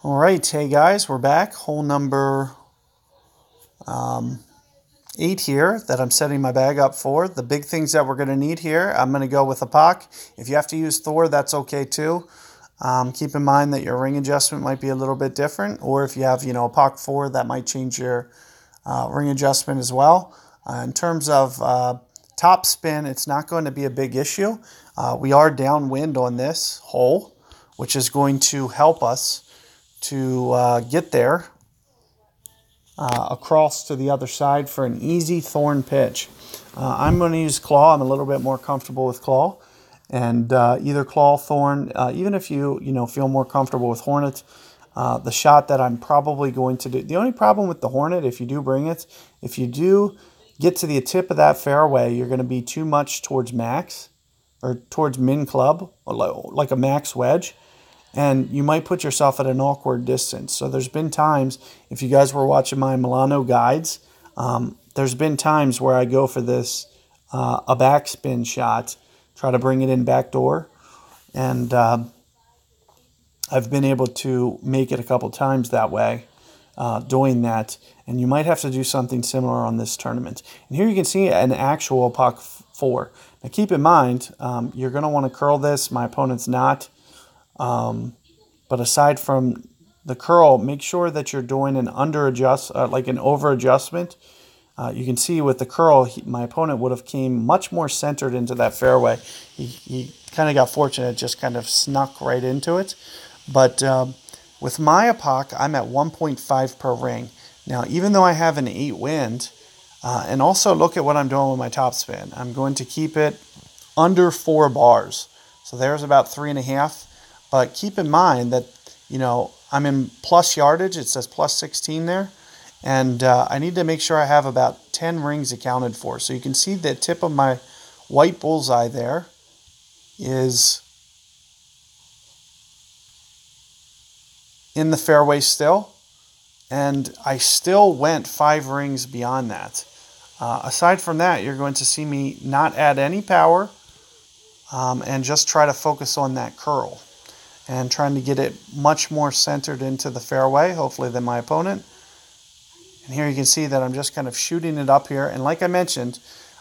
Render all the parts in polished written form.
All right, hey guys, we're back. Hole number 8 here that I'm setting my bag up for. The big things that we're going to need here, I'm going to go with a POC. If you have to use Thor, that's okay too. Keep in mind that your ring adjustment might be a little bit different, or if you have, a POC 4, that might change your ring adjustment as well. In terms of top spin, it's not going to be a big issue. We are downwind on this hole, which is going to help us to get there across to the other side for an easy thorn pitch. I'm going to use claw. I'm a little bit more comfortable with claw, and either claw, thorn, even if you feel more comfortable with hornet. The shot that I'm probably going to do. The only problem with the hornet, if you do bring it, if you do get to the tip of that fairway, you're going to be too much towards max or towards min club, or like a max wedge. And you might put yourself at an awkward distance. So there's been times, if you guys were watching my Milano guides, there's been times where I go for this, a backspin shot, try to bring it in backdoor, and I've been able to make it a couple times that way, doing that. And you might have to do something similar on this tournament. And here you can see an actual POC 4. Now keep in mind, you're going to want to curl this. My opponent's not. But aside from the curl, make sure that you're doing an like an over adjustment. You can see with the curl, my opponent would have came much more centered into that fairway. He kind of got fortunate, just kind of snuck right into it. But with my POC, I'm at 1.5 per ring. Now, even though I have an 8 wind, and also look at what I'm doing with my topspin. I'm going to keep it under 4 bars. So there's about 3.5. But keep in mind that, I'm in plus yardage. It says plus 16 there. And I need to make sure I have about 10 rings accounted for. So you can see the tip of my white bullseye there is in the fairway still. And I still went 5 rings beyond that. Aside from that, you're going to see me not add any power and just try to focus on that curl and trying to get it much more centered into the fairway, hopefully, than my opponent. And here you can see that I'm just kind of shooting it up here. And like I mentioned,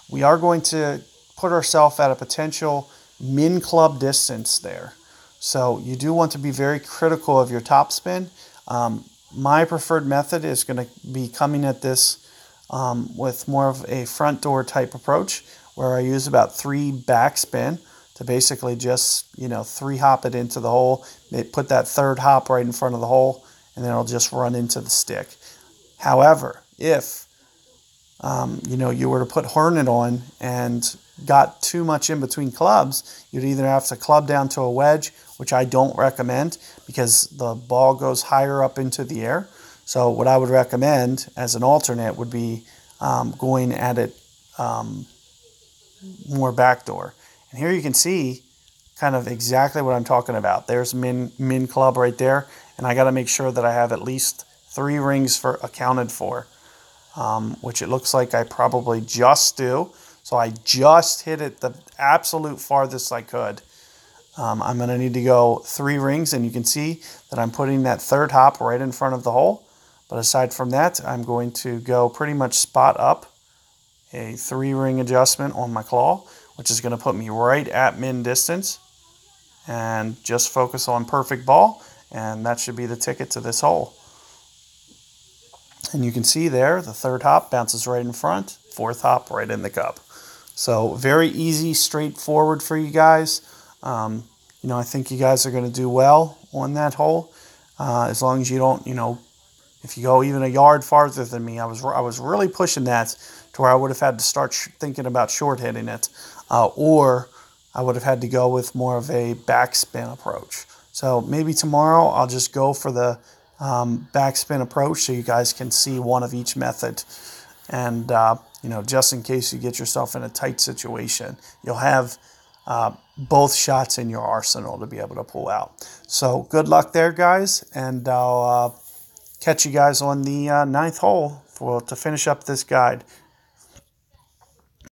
we are going to put ourselves at a potential min club distance there. So you do want to be very critical of your topspin. My preferred method is going to be coming at this with more of a front door type approach, where I use about 3 backspin to basically just, 3 hop it into the hole. Put that third hop right in front of the hole, and then it'll just run into the stick. However, if, you were to put hornet on and got too much in between clubs, you'd either have to club down to a wedge, which I don't recommend because the ball goes higher up into the air. So what I would recommend as an alternate would be going at it more backdoor. And here you can see kind of exactly what I'm talking about. There's min club right there, and I got to make sure that I have at least 3 rings accounted for, which it looks like I probably just do. So I just hit it the absolute farthest I could. I'm going to need to go 3 rings, and you can see that I'm putting that third hop right in front of the hole. But aside from that, I'm going to go pretty much spot up a 3-ring adjustment on my claw, which is going to put me right at min distance, and just focus on perfect ball, and that should be the ticket to this hole. And you can see there, the third hop bounces right in front, 4th hop right in the cup. So very easy, straightforward for you guys. I think you guys are going to do well on that hole, as long as you don't, if you go even a yard farther than me. I was really pushing that to where I would have had to start thinking about short hitting it, or I would have had to go with more of a backspin approach. So maybe tomorrow I'll just go for the backspin approach so you guys can see one of each method. And, just in case you get yourself in a tight situation, you'll have both shots in your arsenal to be able to pull out. So good luck there, guys, and I'll catch you guys on the 9th hole to finish up this guide.